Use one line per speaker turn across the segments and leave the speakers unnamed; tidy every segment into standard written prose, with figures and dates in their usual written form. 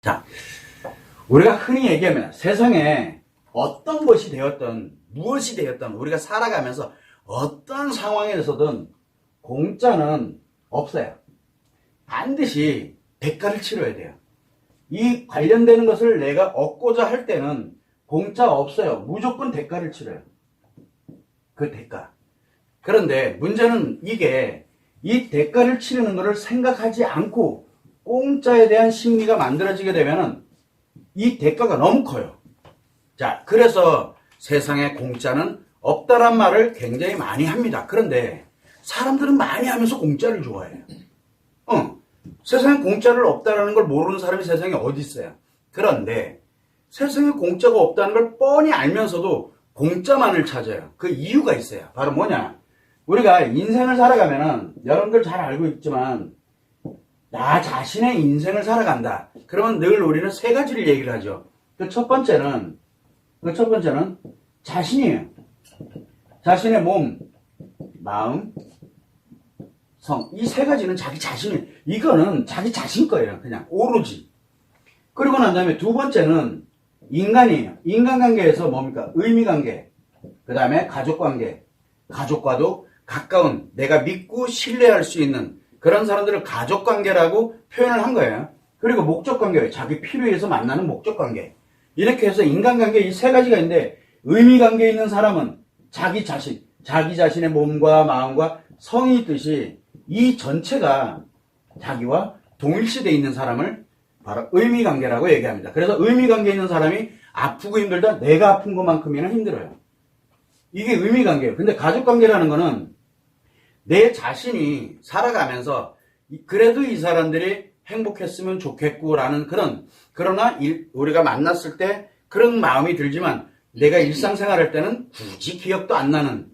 자, 우리가 흔히 얘기하면 세상에 어떤 것이 되었든 무엇이 되었든 우리가 살아가면서 어떤 상황에서든 공짜는 없어요. 반드시 대가를 치러야 돼요. 이 관련되는 것을 내가 얻고자 할 때는 공짜 없어요. 무조건 대가를 치러요. 그 대가. 그런데 문제는 이게 이 대가를 치르는 것을 생각하지 않고 공짜에 대한 심리가 만들어지게 되면은 이 대가가 너무 커요. 자, 그래서 세상에 공짜는 없다란 말을 굉장히 많이 합니다. 그런데 사람들은 많이 하면서 공짜를 좋아해요. 세상에 공짜를 없다라는 걸 모르는 사람이 세상에 어디 있어요. 그런데 세상에 공짜가 없다는 걸 뻔히 알면서도 공짜만을 찾아요. 그 이유가 있어요. 바로 뭐냐? 우리가 인생을 살아가면은 여러분들 잘 알고 있지만 나 자신의 인생을 살아간다. 그러면 늘 우리는 세 가지를 얘기를 하죠. 그 첫 번째는 자신이에요. 자신의 몸, 마음, 성. 이 세 가지는 자기 자신이에요. 이거는 자기 자신 거예요. 그냥 오로지. 그리고 난 다음에 두 번째는 인간이에요. 인간관계에서 뭡니까? 의미관계. 그 다음에 가족관계. 가족과도 가까운 내가 믿고 신뢰할 수 있는 그런 사람들을 가족관계라고 표현을 한 거예요. 그리고 목적관계, 자기 필요에 의해서 만나는 목적관계. 이렇게 해서 인간관계 이 세 가지가 있는데 의미관계에 있는 사람은 자기 자신, 자기 자신의 몸과 마음과 성이 있듯이 이 전체가 자기와 동일시되어 있는 사람을 바로 의미관계라고 얘기합니다. 그래서 의미관계에 있는 사람이 아프고 힘들다 내가 아픈 것만큼이나 힘들어요. 이게 의미관계예요. 근데 가족관계라는 거는 내 자신이 살아가면서 그래도 이 사람들이 행복했으면 좋겠구라는 그러나 우리가 만났을 때 그런 마음이 들지만 내가 일상생활할 때는 굳이 기억도 안 나는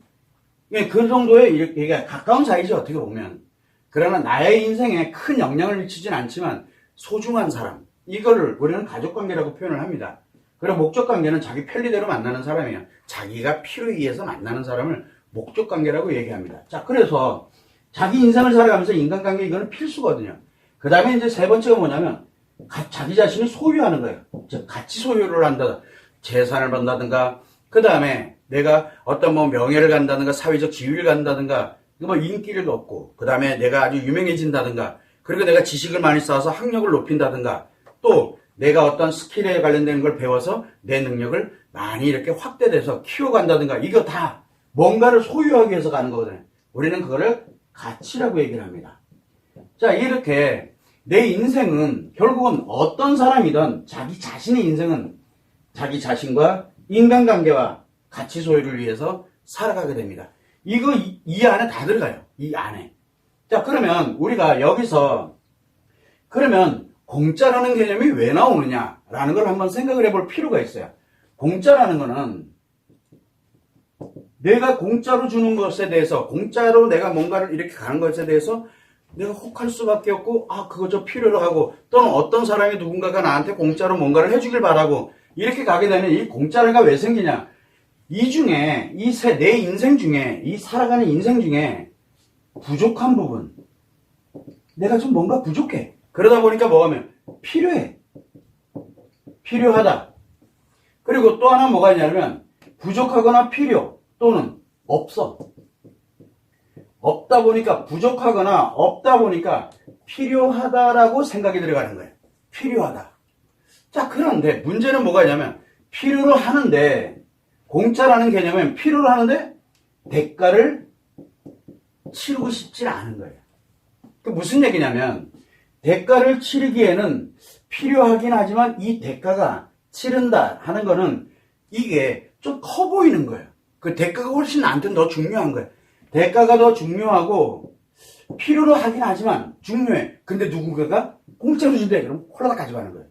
그 정도의 이게 가까운 사이죠. 어떻게 보면. 그러나 나의 인생에 큰 영향을 미치진 않지만 소중한 사람, 이거를 우리는 가족관계라고 표현을 합니다. 그리고 목적관계는 자기 편리대로 만나는 사람이에요. 자기가 필요에 의해서 만나는 사람을 목적관계라고 얘기합니다. 자, 그래서 자기 인생을 살아가면서 인간관계 이거는 필수거든요. 그 다음에 이제 세 번째가 뭐냐면 자기 자신이 소유하는 거예요. 즉 가치 소유를 한다. 재산을 번다든가 그 다음에 내가 어떤 뭐 명예를 간다든가 사회적 지위를 간다든가 뭐 인기를 얻고 그 다음에 내가 아주 유명해진다든가 그리고 내가 지식을 많이 쌓아서 학력을 높인다든가 또 내가 어떤 스킬에 관련된 걸 배워서 내 능력을 많이 이렇게 확대돼서 키워간다든가 이거 다 뭔가를 소유하기 위해서 가는 거거든요. 우리는 그거를 가치라고 얘기를 합니다. 자, 이렇게 내 인생은 결국은 어떤 사람이든 자기 자신의 인생은 자기 자신과 인간관계와 가치 소유를 위해서 살아가게 됩니다. 이거 이 안에 다 들어가요. 이 안에. 자, 그러면 우리가 여기서 그러면 공짜라는 개념이 왜 나오느냐라는 걸 한번 생각을 해볼 필요가 있어요. 공짜라는 거는 내가 공짜로 주는 것에 대해서 공짜로 내가 뭔가를 이렇게 가는 것에 대해서 내가 혹할 수밖에 없고 그거 저 필요로 하고 또는 어떤 사람이 누군가가 나한테 공짜로 뭔가를 해주길 바라고 이렇게 가게 되면 이 공짜가 왜 생기냐. 이 중에 내 인생 중에 이 살아가는 인생 중에 부족한 부분 내가 좀 뭔가 부족해. 그러다 보니까 뭐하면 필요해. 필요하다. 그리고 또 하나 뭐가 있냐면 부족하거나 필요 또는 없어. 없다 보니까 부족하거나 없다 보니까 필요하다라고 생각이 들어가는 거예요. 필요하다. 자, 그런데 문제는 뭐가 있냐면 필요로 하는데 공짜라는 개념은 필요로 하는데 대가를 치르고 싶지 않은 거예요. 그 무슨 얘기냐면 대가를 치르기에는 필요하긴 하지만 이 대가가 치른다 하는 거는 이게 좀 커 보이는 거예요. 그 대가가 훨씬 나한테는 더 중요한 거예요. 대가가 더 중요하고 필요로 하긴 하지만 중요해. 근데 누군가가 공짜로 준대. 그럼 콜라다 가져가는 거예요.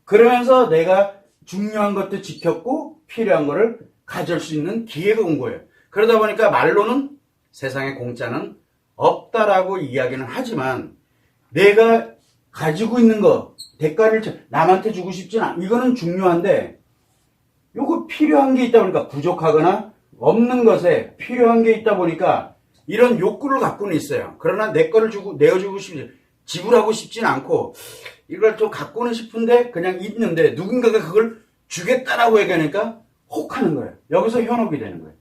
그러면서 내가 중요한 것도 지켰고 필요한 거를 가질 수 있는 기회가 온 거예요. 그러다 보니까 말로는 세상에 공짜는 없다라고 이야기는 하지만 내가 가지고 있는 거 대가를 남한테 주고 싶진 않아. 이거는 중요한데 요거 필요한 게 있다 보니까 부족하거나 없는 것에 필요한 게 있다 보니까 이런 욕구를 갖고는 있어요. 그러나 내 거를 내어주고 싶지 지불하고 싶진 않고 이걸 또 갖고는 싶은데 그냥 있는데 누군가가 그걸 주겠다라고 얘기하니까 혹하는 거예요. 여기서 현혹이 되는 거예요.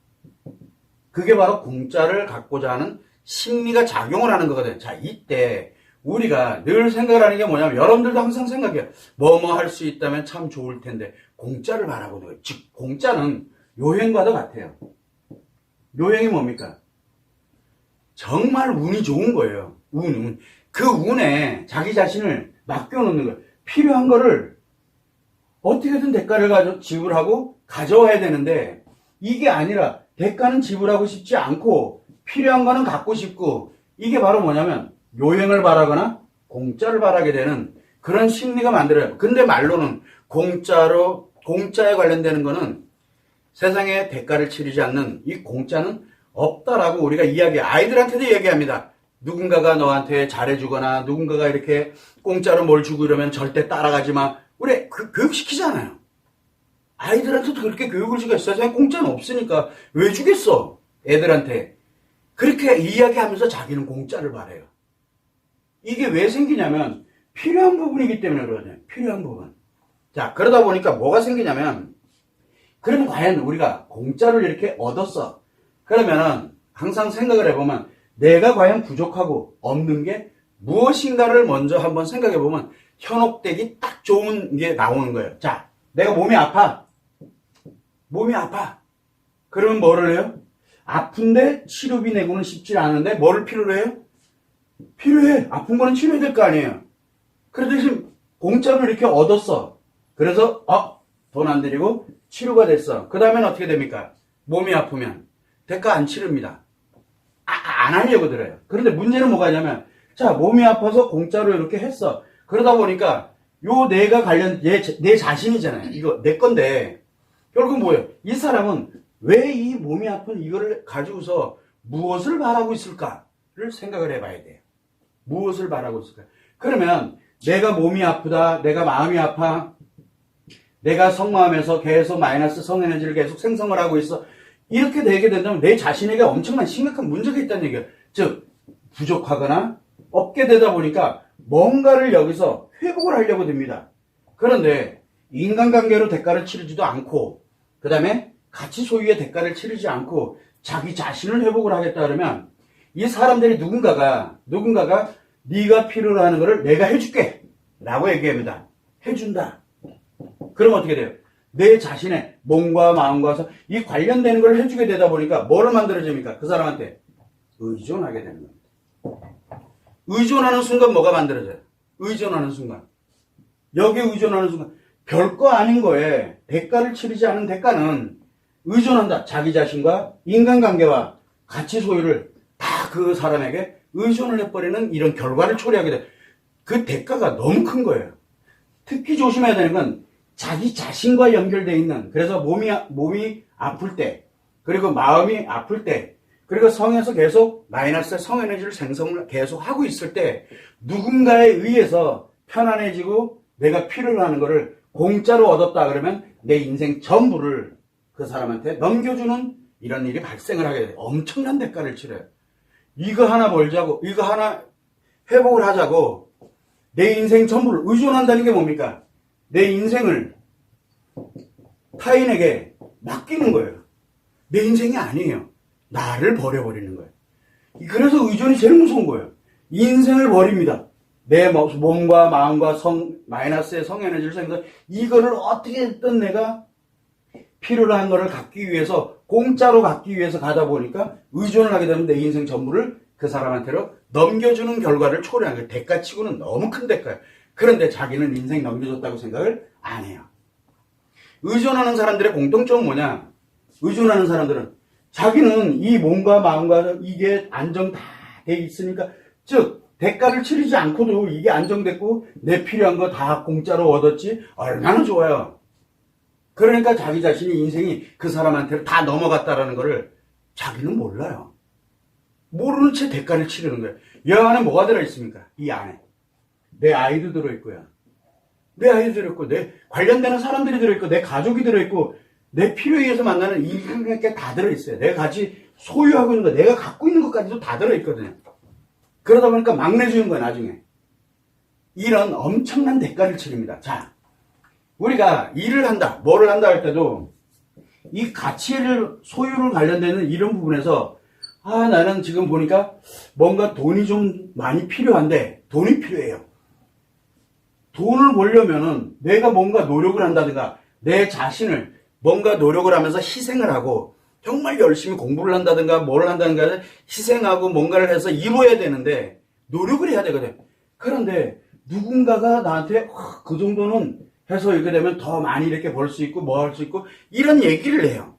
그게 바로 공짜를 갖고자 하는 심리가 작용을 하는 거거든요. 자, 이때 우리가 늘 생각을 하는 게 뭐냐면 여러분들도 항상 생각해요. 뭐뭐 할 수 있다면 참 좋을 텐데 공짜를 바라보는 거예요. 즉 공짜는 요행과도 같아요. 요행이 뭡니까? 정말 운이 좋은 거예요. 운. 그 운에 자기 자신을 맡겨놓는 거예요. 필요한 거를 어떻게든 대가를 지불하고 가져와야 되는데 이게 아니라 대가는 지불하고 싶지 않고 필요한 거는 갖고 싶고 이게 바로 뭐냐면 요행을 바라거나 공짜를 바라게 되는 그런 심리가 만들어요. 근데 말로는 공짜에 관련되는 거는 세상에 대가를 치르지 않는 이 공짜는 없다라고 우리가 아이들한테도 얘기합니다. 누군가가 너한테 잘해주거나 누군가가 이렇게 공짜로 뭘 주고 이러면 절대 따라가지 마. 우리 교육시키잖아요. 아이들한테도 그렇게 교육을 시켜요. 세상에 공짜는 없으니까 왜 주겠어? 애들한테. 그렇게 이야기하면서 자기는 공짜를 바래요. 이게 왜 생기냐면 필요한 부분이기 때문에 그러거든요. 필요한 부분. 자, 그러다 보니까 뭐가 생기냐면 그러면 과연 우리가 공짜를 이렇게 얻었어. 그러면은 항상 생각을 해보면 내가 과연 부족하고 없는 게 무엇인가를 먼저 한번 생각해보면 현혹되기 딱 좋은 게 나오는 거예요. 자, 내가 몸이 아파. 그러면 뭐를 해요? 아픈데 치료비 내고는 쉽지 않은데 뭐를 필요로 해요? 필요해. 아픈 거는 치료해야 될 거 아니에요. 그래 대신 공짜로 이렇게 얻었어. 그래서 돈 안 들이고 치료가 됐어. 그 다음엔 어떻게 됩니까? 몸이 아프면 대가 안 치릅니다. 안 하려고 들어요. 그런데 문제는 뭐가 있냐면 자, 몸이 아파서 공짜로 이렇게 했어. 그러다 보니까 요 내가 내 자신이잖아요. 이거 내 건데 결국 뭐예요? 이 사람은 왜 이 몸이 아픈 이거를 가지고서 무엇을 바라고 있을까를 생각을 해봐야 돼요. 무엇을 바라고 있을까? 그러면 내가 몸이 아프다, 내가 마음이 아파, 내가 속마음에서 계속 마이너스 성에너지를 계속 생성을 하고 있어. 이렇게 되게 된다면 내 자신에게 엄청난 심각한 문제가 있다는 얘기예요. 즉 부족하거나 없게 되다 보니까 뭔가를 여기서 회복을 하려고 듭니다. 그런데 인간관계로 대가를 치르지도 않고 그 다음에 가치 소유의 대가를 치르지 않고 자기 자신을 회복을 하겠다 그러면 이 사람들이 누군가가 네가 필요로 하는 거를 내가 해줄게 라고 얘기합니다. 해준다. 그럼 어떻게 돼요? 내 자신의 몸과 마음과 이 관련되는 걸 해주게 되다 보니까 뭐를 만들어집니까? 그 사람한테 의존하게 되는 겁니다. 의존하는 순간 뭐가 만들어져요? 의존하는 순간. 여기에 의존하는 순간 별거 아닌 거에 대가를 치르지 않은 대가는 의존한다. 자기 자신과 인간관계와 가치 소유를 다 그 사람에게 의존을 해버리는 이런 결과를 초래하게 돼. 그 대가가 너무 큰 거예요. 특히 조심해야 되는 건 자기 자신과 연결되어 있는 그래서 몸이 아플 때 그리고 마음이 아플 때 그리고 성에서 계속 마이너스 성에너지를 생성을 계속 하고 있을 때 누군가에 의해서 편안해지고 내가 필요로 하는 거를 공짜로 얻었다 그러면 내 인생 전부를 그 사람한테 넘겨주는 이런 일이 발생을 하게 돼요. 엄청난 대가를 치러요. 이거 하나 벌자고 이거 하나 회복을 하자고 내 인생 전부를 의존한다는 게 뭡니까? 내 인생을 타인에게 맡기는 거예요. 내 인생이 아니에요. 나를 버려버리는 거예요. 그래서 의존이 제일 무서운 거예요. 인생을 버립니다. 내 몸과 마음과 마이너스의 성에너지를 생겨서 이거를 어떻게든 내가 필요로 한 거를 갖기 위해서 공짜로 갖기 위해서 가다 보니까 의존을 하게 되면 내 인생 전부를 그 사람한테로 넘겨주는 결과를 초래한 거예요. 대가치고는 너무 큰 대가예요. 그런데 자기는 인생 넘겨줬다고 생각을 안 해요. 의존하는 사람들의 공통점은 뭐냐? 의존하는 사람들은 자기는 이 몸과 마음과 이게 안정 다 돼 있으니까 즉 대가를 치르지 않고도 이게 안정됐고 내 필요한 거 다 공짜로 얻었지 얼마나 좋아요. 그러니까 자기 자신의 인생이 그 사람한테 다 넘어갔다라는 거를 자기는 몰라요. 모르는 채 대가를 치르는 거예요. 이 안에 뭐가 들어있습니까? 이 안에 내 아이도 들어있고요. 내 아이도 들어있고 내 관련되는 사람들이 들어있고 내 가족이 들어있고 내 필요에 의해서 만나는 인간관계가 다 들어있어요. 내가 같이 소유하고 있는 거 내가 갖고 있는 것까지도 다 들어있거든요. 그러다 보니까 막 내주는 거야 나중에. 이런 엄청난 대가를 치릅니다. 자, 우리가 일을 한다, 뭐를 한다 할 때도 이 가치를, 소유를 관련되는 이런 부분에서 나는 지금 보니까 뭔가 돈이 좀 많이 필요한데 돈이 필요해요. 돈을 벌려면은 내가 뭔가 노력을 한다든가 내 자신을 뭔가 노력을 하면서 희생을 하고 정말 열심히 공부를 한다든가 뭘 한다든가 희생하고 뭔가를 해서 이루어야 되는데 노력을 해야 되거든. 그런데 누군가가 나한테 그 정도는 해서 이렇게 되면 더 많이 이렇게 벌 수 있고 뭐 할 수 있고 이런 얘기를 해요.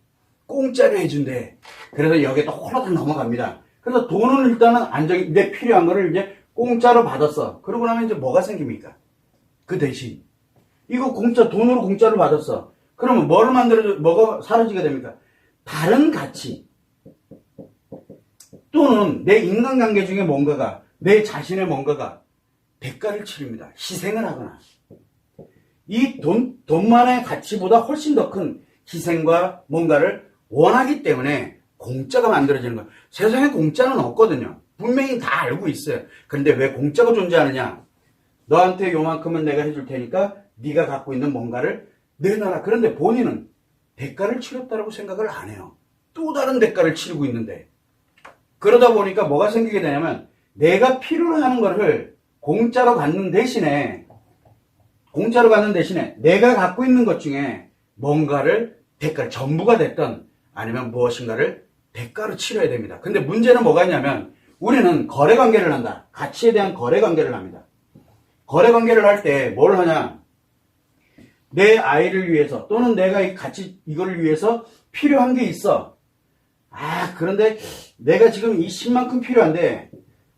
공짜로 해준대. 그래서 여기에 또 홀라당 넘어갑니다. 그래서 돈은 일단은 안정이 내 필요한 거를 이제 공짜로 받았어. 그러고 나면 이제 뭐가 생깁니까? 그 대신 이거 돈으로 공짜로 받았어. 그러면 뭐가 사라지게 됩니까? 다른 가치 또는 내 인간관계 중에 뭔가가 내 자신의 뭔가가 대가를 치릅니다. 희생을 하거나 이 돈만의 가치보다 훨씬 더 큰 희생과 뭔가를 원하기 때문에 공짜가 만들어지는 거예요. 세상에 공짜는 없거든요. 분명히 다 알고 있어요. 그런데 왜 공짜가 존재하느냐? 너한테 요만큼은 내가 해줄 테니까 네가 갖고 있는 뭔가를 내놔라. 그런데 본인은 대가를 치렀다고 생각을 안 해요. 또 다른 대가를 치르고 있는데 그러다 보니까 뭐가 생기게 되냐면 내가 필요로 하는 거를 공짜로 갖는 대신에 내가 갖고 있는 것 중에 뭔가를 대가를 전부가 됐던 아니면 무엇인가를 대가로 치러야 됩니다. 근데 문제는 뭐가 있냐면 우리는 거래관계를 한다. 가치에 대한 거래관계를 합니다. 거래관계를 할 때 뭘 하냐? 내 아이를 위해서 또는 내가 이거를 위해서 필요한 게 있어. 그런데 내가 지금 이 10만큼 필요한데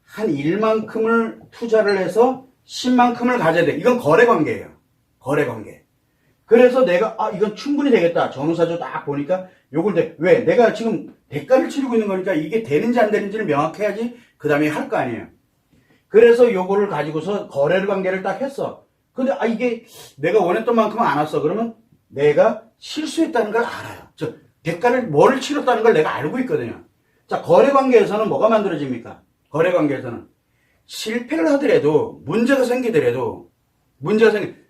한 1만큼을 투자를 해서 10만큼을 가져야 돼. 이건 거래관계예요. 거래관계. 그래서 내가 이건 충분히 되겠다. 전후사주 딱 보니까 왜? 내가 지금 대가를 치르고 있는 거니까 이게 되는지 안 되는지를 명확해야지 그 다음에 할 거 아니에요. 그래서 요거를 가지고서 거래 관계를 딱 했어. 근데 이게 내가 원했던 만큼은 안 왔어. 그러면 내가 실수했다는 걸 알아요. 대가를 뭐를 치렀다는 걸 내가 알고 있거든요. 자, 거래 관계에서는 뭐가 만들어집니까? 거래 관계에서는 실패를 하더라도 문제가 생기더라도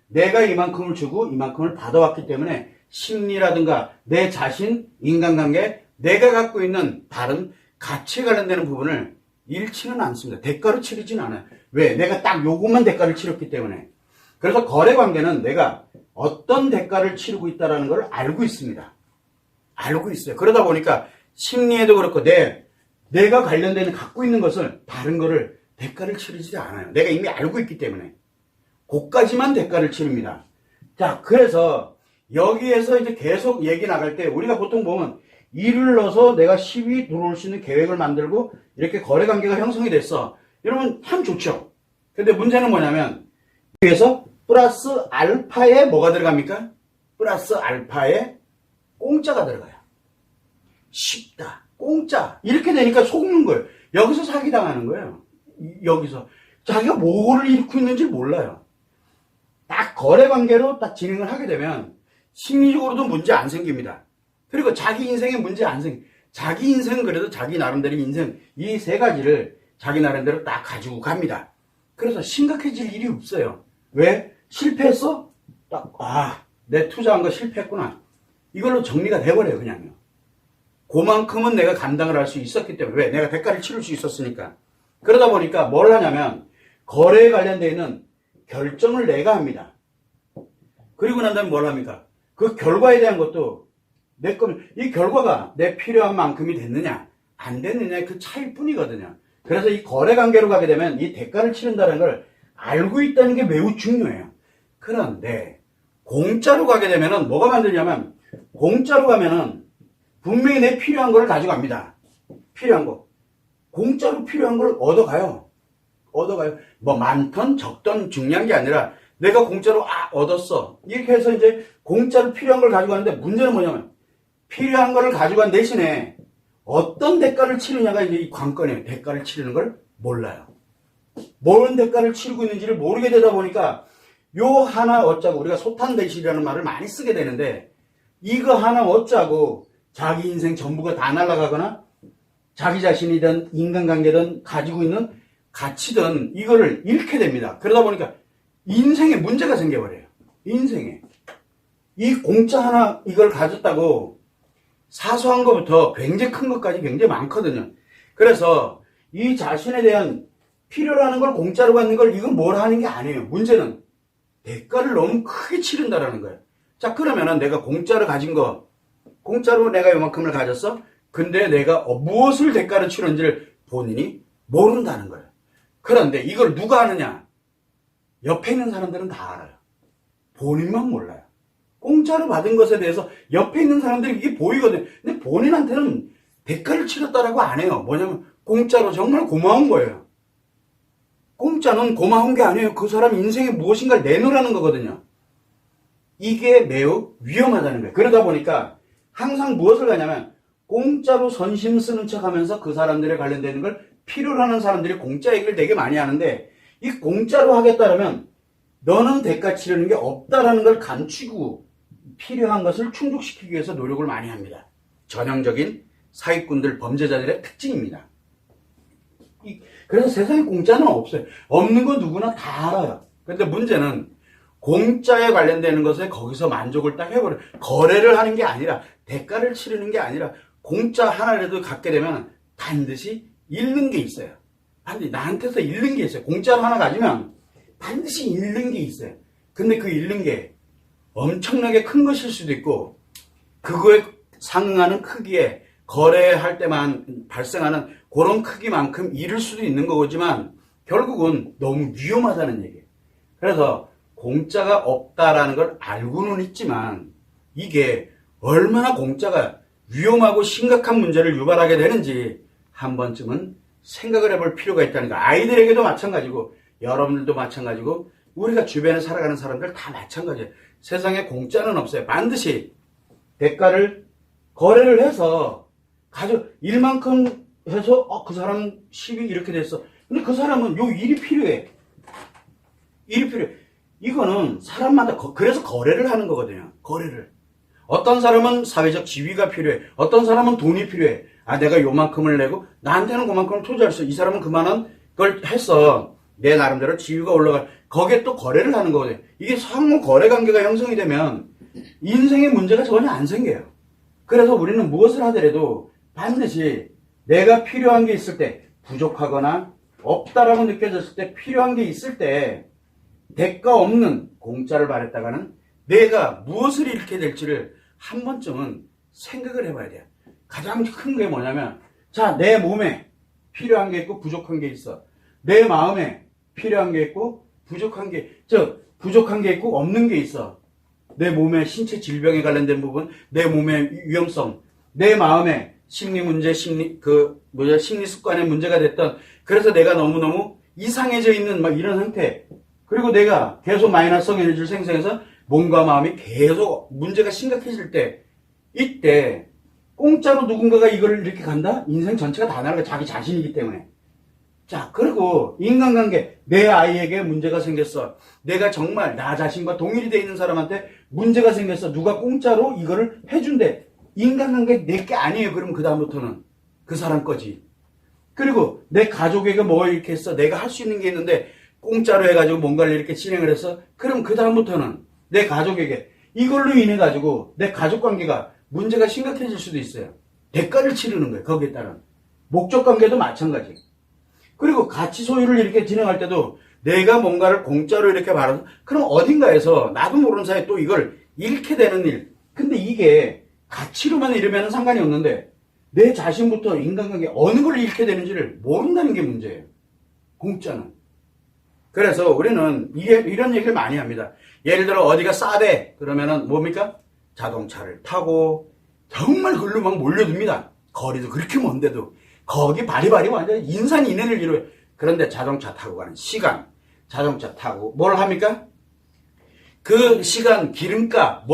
내가 이만큼을 주고 이만큼을 받아왔기 때문에 심리라든가 내 자신, 인간관계, 내가 갖고 있는 다른 가치에 관련되는 부분을 잃지는 않습니다. 대가로 치르지는 않아요. 왜? 내가 딱 요것만 대가를 치렀기 때문에. 그래서 거래관계는 내가 어떤 대가를 치르고 있다는 걸 알고 있습니다. 알고 있어요. 그러다 보니까 심리에도 그렇고 내가 관련되는 갖고 있는 것을 다른 거를 대가를 치르지 않아요. 내가 이미 알고 있기 때문에. 그까지만 대가를 치릅니다. 자, 그래서 여기에서 이제 계속 얘기 나갈 때 우리가 보통 보면 일을 넣어서 내가 10이 들어올 수 있는 계획을 만들고 이렇게 거래관계가 형성이 됐어. 여러분 참 좋죠. 근데 문제는 뭐냐면 여기에서 플러스 알파에 뭐가 들어갑니까? 플러스 알파에 공짜가 들어가요. 쉽다. 공짜. 이렇게 되니까 속는 거예요. 여기서 사기당하는 거예요. 여기서. 자기가 뭐를 잃고 있는지 몰라요. 딱 거래관계로 딱 진행을 하게 되면 심리적으로도 문제 안 생깁니다. 그리고 자기 인생에 문제 안 자기 인생은 그래도 자기 나름대로 인생 이 세 가지를 자기 나름대로 딱 가지고 갑니다. 그래서 심각해질 일이 없어요. 왜? 실패했어? 내 투자한 거 실패했구나. 이걸로 정리가 돼버려요, 그냥요. 그만큼은 내가 감당을 할 수 있었기 때문에. 왜? 내가 대가를 치를 수 있었으니까. 그러다 보니까 뭘 하냐면 거래에 관련되어 있는 결정을 내가 합니다. 그리고 난 다음에 뭘 합니까? 그 결과에 대한 것도 이 결과가 내 필요한 만큼이 됐느냐 안 됐느냐 그 차이일 뿐이거든요. 그래서 이 거래관계로 가게 되면 이 대가를 치른다는 걸 알고 있다는 게 매우 중요해요. 그런데 공짜로 가게 되면은 뭐가 만들냐면 공짜로 가면은 분명히 내 필요한 거를 가져갑니다. 필요한 거. 공짜로 필요한 걸 얻어가요. 뭐 많던 적던 중요한 게 아니라 내가 공짜로 얻었어. 이렇게 해서 이제 공짜로 필요한 걸 가져가는데 문제는 뭐냐면 필요한 거를 가져간 대신에 어떤 대가를 치르냐가 이제 이 관건이에요. 대가를 치르는 걸 몰라요. 뭔 대가를 치르고 있는지를 모르게 되다 보니까 요 하나 어쩌고 우리가 소탄대실이라는 말을 많이 쓰게 되는데 이거 하나 어쩌고 자기 인생 전부가 다 날아가거나 자기 자신이든 인간관계든 가지고 있는 가치든 이거를 잃게 됩니다. 그러다 보니까 인생에 문제가 생겨버려요. 인생에. 이 공짜 하나 이걸 가졌다고 사소한 것부터 굉장히 큰 것까지 굉장히 많거든요. 그래서 이 자신에 대한 필요로 하는 걸 공짜로 받는 걸 이건 뭘 하는 게 아니에요. 문제는 대가를 너무 크게 치른다라는 거예요. 자, 그러면은 내가 공짜로 가진 거, 공짜로 내가 요만큼을 가졌어? 근데 내가 무엇을 대가로 치른지를 본인이 모른다는 거예요. 그런데 이걸 누가 아느냐? 옆에 있는 사람들은 다 알아요. 본인만 몰라요. 공짜로 받은 것에 대해서 옆에 있는 사람들이 이게 보이거든요. 근데 본인한테는 대가를 치렀다라고 안 해요. 뭐냐면 공짜로 정말 고마운 거예요. 공짜는 고마운 게 아니에요. 그 사람 인생에 무엇인가를 내놓으라는 거거든요. 이게 매우 위험하다는 거예요. 그러다 보니까 항상 무엇을 하냐면 공짜로 선심 쓰는 척 하면서 그 사람들에 관련되는 걸 필요로 하는 사람들이 공짜 얘기를 되게 많이 하는데, 이 공짜로 하겠다라면 너는 대가 치르는 게 없다라는 걸 감추고 필요한 것을 충족시키기 위해서 노력을 많이 합니다. 전형적인 사기꾼들, 범죄자들의 특징입니다. 그래서 세상에 공짜는 없어요. 없는 건 누구나 다 알아요. 그런데 문제는 공짜에 관련되는 것에 거기서 만족을 딱 해버려요. 거래를 하는 게 아니라, 대가를 치르는 게 아니라 공짜 하나라도 갖게 되면 반드시 잃는 게 있어요. 반드시 나한테서 잃는 게 있어요. 공짜로 하나 가지면 반드시 잃는 게 있어요. 근데 그 잃는 게 엄청나게 큰 것일 수도 있고, 그거에 상응하는 크기에 거래할 때만 발생하는 그런 크기만큼 잃을 수도 있는 거지만 결국은 너무 위험하다는 얘기예요. 그래서 공짜가 없다라는 걸 알고는 있지만 이게 얼마나 공짜가 위험하고 심각한 문제를 유발하게 되는지 한 번쯤은 생각을 해볼 필요가 있다는 거. 아이들에게도 마찬가지고 여러분들도 마찬가지고 우리가 주변에 살아가는 사람들 다 마찬가지예요. 세상에 공짜는 없어요. 반드시 대가를 거래를 해서 일만큼 해서 그 사람 10이 이렇게 됐어. 근데 그 사람은 요 일이 필요해. 일이 필요해. 이거는 사람마다 그래서 거래를 하는 거거든요. 거래를. 어떤 사람은 사회적 지위가 필요해. 어떤 사람은 돈이 필요해. 내가 요만큼을 내고 나한테는 그만큼을 투자할 수 있어. 이 사람은 그만한 걸 했어. 내 나름대로 지위가 올라가. 거기에 또 거래를 하는 거거든요. 이게 상호 거래 관계가 형성이 되면 인생에 문제가 전혀 안 생겨요. 그래서 우리는 무엇을 하더라도 반드시 내가 필요한 게 있을 때, 부족하거나 없다라고 느껴졌을 때, 필요한 게 있을 때 대가 없는 공짜를 바랬다가는 내가 무엇을 잃게 될지를 한 번쯤은 생각을 해봐야 돼요. 가장 큰 게 뭐냐면, 자, 내 몸에 필요한 게 있고 부족한 게 있어. 내 마음에 필요한 게 있고 부족한 게 있고 없는 게 있어. 내 몸의 신체 질병에 관련된 부분, 내 몸의 위험성, 내 마음에 심리 문제, 심리 습관의 문제가 됐던, 그래서 내가 너무너무 이상해져 있는 이런 상태. 그리고 내가 계속 마이너스성 에너지를 생성해서 몸과 마음이 계속 문제가 심각해질 때, 이때 공짜로 누군가가 이걸 이렇게 간다? 인생 전체가 다 날아가. 자기 자신이기 때문에. 자, 그리고 인간관계, 내 아이에게 문제가 생겼어. 내가 정말 나 자신과 동일이 돼 있는 사람한테 문제가 생겼어. 누가 공짜로 이거를 해준대. 인간관계 내게 아니에요. 그럼 그 다음부터는 그 사람 거지. 그리고 내 가족에게 뭐 이렇게 했어. 내가 할 수 있는 게 있는데 공짜로 해가지고 뭔가를 이렇게 진행을 했어. 그럼 그 다음부터는 내 가족에게 이걸로 인해 가지고 내 가족관계가 문제가 심각해질 수도 있어요. 대가를 치르는 거예요. 거기에 따른 목적관계도 마찬가지. 그리고 가치 소유를 이렇게 진행할 때도 내가 뭔가를 공짜로 이렇게 받아서, 그럼 어딘가에서 나도 모르는 사이에 또 이걸 잃게 되는 일. 근데 이게 가치로만 잃으면 상관이 없는데 내 자신부터 인간관계 어느 걸 잃게 되는지를 모른다는 게 문제예요. 공짜는. 그래서 우리는 이런 얘기를 많이 합니다. 예를 들어 어디가 싸대 그러면은 뭡니까? 자동차를 타고 정말 글로 막 몰려듭니다. 거리도 그렇게 먼데도 거기 바리바리 완전 인산인해를 이루어요. 그런데 자동차 타고 가는 시간, 자동차 타고 뭘 합니까? 그 시간, 기름값,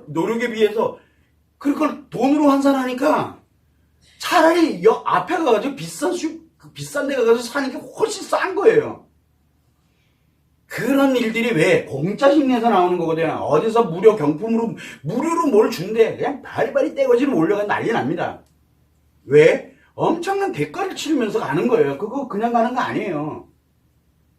노력에 비해서 그걸 돈으로 환산하니까 차라리 앞에 가가지고 비싼 데 가서 사는 게 훨씬 싼 거예요. 그런 일들이 왜 공짜 심리에서 나오는 거거든요. 어디서 무료로 뭘 준대. 그냥 바리바리 떼거지로 올려가 난리 납니다. 왜? 엄청난 대가를 치르면서 가는 거예요. 그거 그냥 가는 거 아니에요.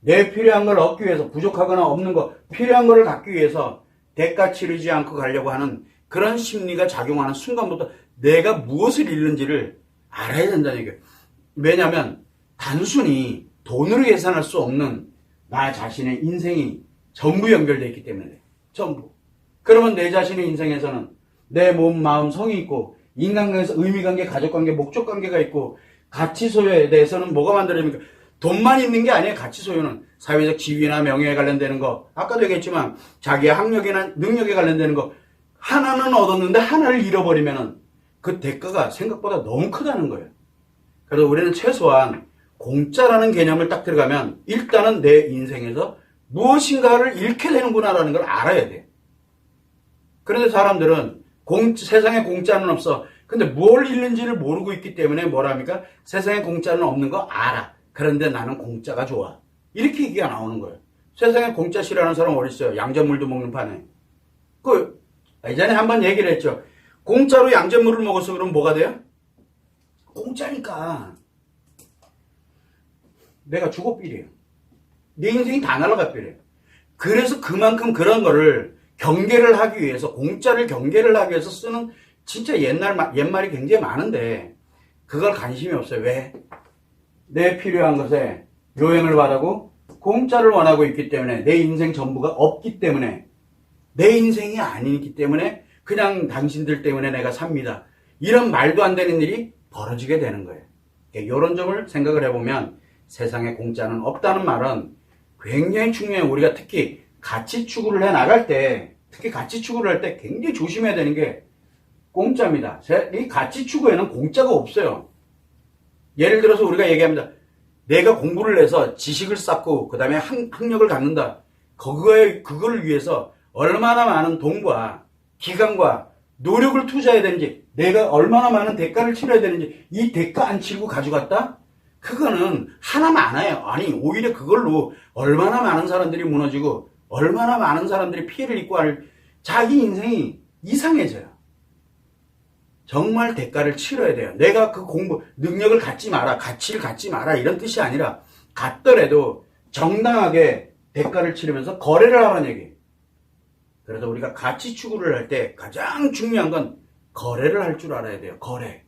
내 필요한 걸 얻기 위해서, 부족하거나 없는 거, 필요한 걸 갖기 위해서 대가 치르지 않고 가려고 하는 그런 심리가 작용하는 순간부터 내가 무엇을 잃는지를 알아야 된다는 얘기예요. 왜냐하면 단순히 돈으로 계산할 수 없는 나 자신의 인생이 전부 연결되어 있기 때문에 전부. 그러면 내 자신의 인생에서는 내 몸, 마음, 성이 있고 인간관계에서 의미관계, 가족관계, 목적관계가 있고 가치 소유에 대해서는 뭐가 만들어집니까? 돈만 있는 게 아니에요. 가치 소유는 사회적 지위나 명예에 관련되는 거, 아까도 얘기했지만 자기의 학력이나 능력에 관련되는 거 하나는 얻었는데 하나를 잃어버리면은 그 대가가 생각보다 너무 크다는 거예요. 그래서 우리는 최소한 공짜라는 개념을 딱 들어가면 일단은 내 인생에서 무엇인가를 잃게 되는구나라는 걸 알아야 돼. 그런데 사람들은 세상에 공짜는 없어. 근데 뭘 잃는지를 모르고 있기 때문에 뭐랍니까? 세상에 공짜는 없는 거 알아. 그런데 나는 공짜가 좋아. 이렇게 얘기가 나오는 거예요. 세상에 공짜 싫어하는 사람 어디 있어요? 양전물도 먹는 판에. 예전에 한번 얘기를 했죠. 공짜로 양전물을 먹어서 그러면 뭐가 돼요? 공짜니까 내가 죽어 삐래요. 내 인생이 다 날아가 삐래요. 그래서 그만큼 그런 거를 경계를 하기 위해서, 공짜를 경계를 하기 위해서 쓰는 진짜 옛말이 굉장히 많은데 그걸 관심이 없어요. 왜? 내 필요한 것에 요행을 바라고 공짜를 원하고 있기 때문에, 내 인생 전부가 없기 때문에, 내 인생이 아니기 때문에 그냥 당신들 때문에 내가 삽니다. 이런 말도 안 되는 일이 벌어지게 되는 거예요. 이런 점을 생각을 해보면 세상에 공짜는 없다는 말은 굉장히 중요해요. 우리가 특히 가치 추구를 해 나갈 때, 특히 가치 추구를 할 때 굉장히 조심해야 되는 게 공짜입니다. 이 가치 추구에는 공짜가 없어요. 예를 들어서 우리가 얘기합니다. 내가 공부를 해서 지식을 쌓고 그 다음에 학력을 갖는다. 그걸 위해서 얼마나 많은 돈과 기간과 노력을 투자해야 되는지, 내가 얼마나 많은 대가를 치러야 되는지, 이 대가 안 치르고 가져갔다? 그거는 하나 많아요. 아니, 오히려 그걸로 얼마나 많은 사람들이 무너지고 얼마나 많은 사람들이 피해를 입고 할 자기 인생이 이상해져요. 정말 대가를 치러야 돼요. 내가 그 능력을 갖지 마라, 가치를 갖지 마라 이런 뜻이 아니라 갖더라도 정당하게 대가를 치르면서 거래를 하라는 얘기예요. 그래서 우리가 가치 추구를 할 때 가장 중요한 건 거래를 할 줄 알아야 돼요. 거래.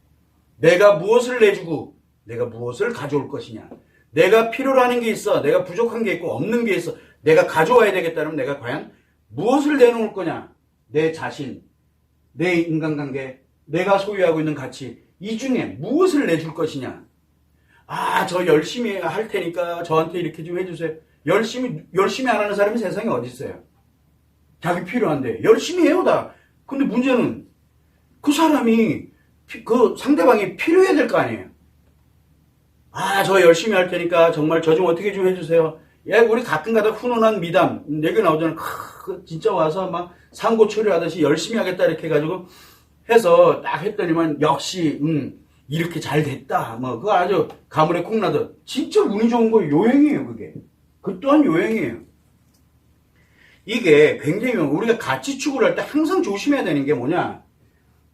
내가 무엇을 내주고 내가 무엇을 가져올 것이냐. 내가 필요로 하는 게 있어. 내가 부족한 게 있고 없는 게 있어. 내가 가져와야 되겠다면 내가 과연 무엇을 내놓을 거냐. 내 자신, 내 인간관계, 내가 소유하고 있는 가치, 이 중에 무엇을 내줄 것이냐. 저 열심히 할 테니까 저한테 이렇게 좀 해주세요. 열심히 안 하는 사람이 세상에 어디 있어요? 자기 필요한데 열심히 해요 다. 근데 문제는 그 사람이, 그 상대방이 필요해야 될 거 아니에요. 저 열심히 할 테니까 정말 저 좀 어떻게 좀 해주세요. 우리 가끔가다 훈훈한 미담 얘기 나오잖아요. 진짜 와서 막 상고 처리하듯이 열심히 하겠다 이렇게 해가지고 해서 딱 했더니만 역시 이렇게 잘 됐다. 그거 아주 가물에 콩나듯. 진짜 운이 좋은 거 요행이에요. 그게. 그 또한 요행이에요. 이게 굉장히 우리가 가치 추구를 할 때 항상 조심해야 되는 게 뭐냐.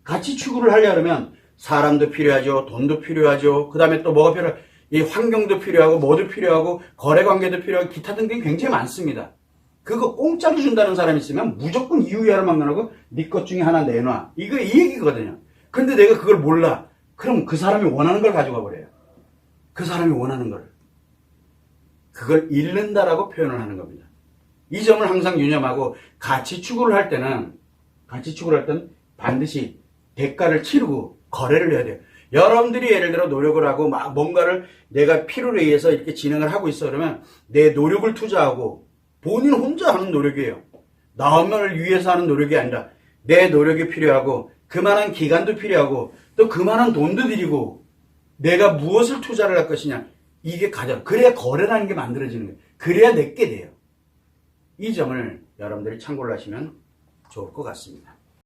가치 추구를 하려면 사람도 필요하죠. 돈도 필요하죠. 그 다음에 또 뭐가 필요해? 이 환경도 필요하고 뭐도 필요하고 거래관계도 필요하고 기타 등등이 굉장히 많습니다. 그거 공짜로 준다는 사람이 있으면 무조건 이유야로만 하고 네 것 중에 하나 내놔. 이 얘기거든요. 근데 내가 그걸 몰라. 그럼 그 사람이 원하는 걸 가져가 버려요. 그 사람이 원하는 걸. 그걸 잃는다라고 표현을 하는 겁니다. 이 점을 항상 유념하고 가치 추구를 할 때는 반드시 대가를 치르고 거래를 해야 돼요. 여러분들이 예를 들어 노력을 하고 막 뭔가를 내가 필요로 의해서 이렇게 진행을 하고 있어. 그러면 내 노력을 투자하고 본인 혼자 하는 노력이에요. 나만을 위해서 하는 노력이 아니라 내 노력이 필요하고 그만한 기간도 필요하고 또 그만한 돈도 들이고 내가 무엇을 투자를 할 것이냐. 이게 그래야 거래라는 게 만들어지는 거예요. 그래야 내게 돼요. 이 점을 여러분들이 참고를 하시면 좋을 것 같습니다.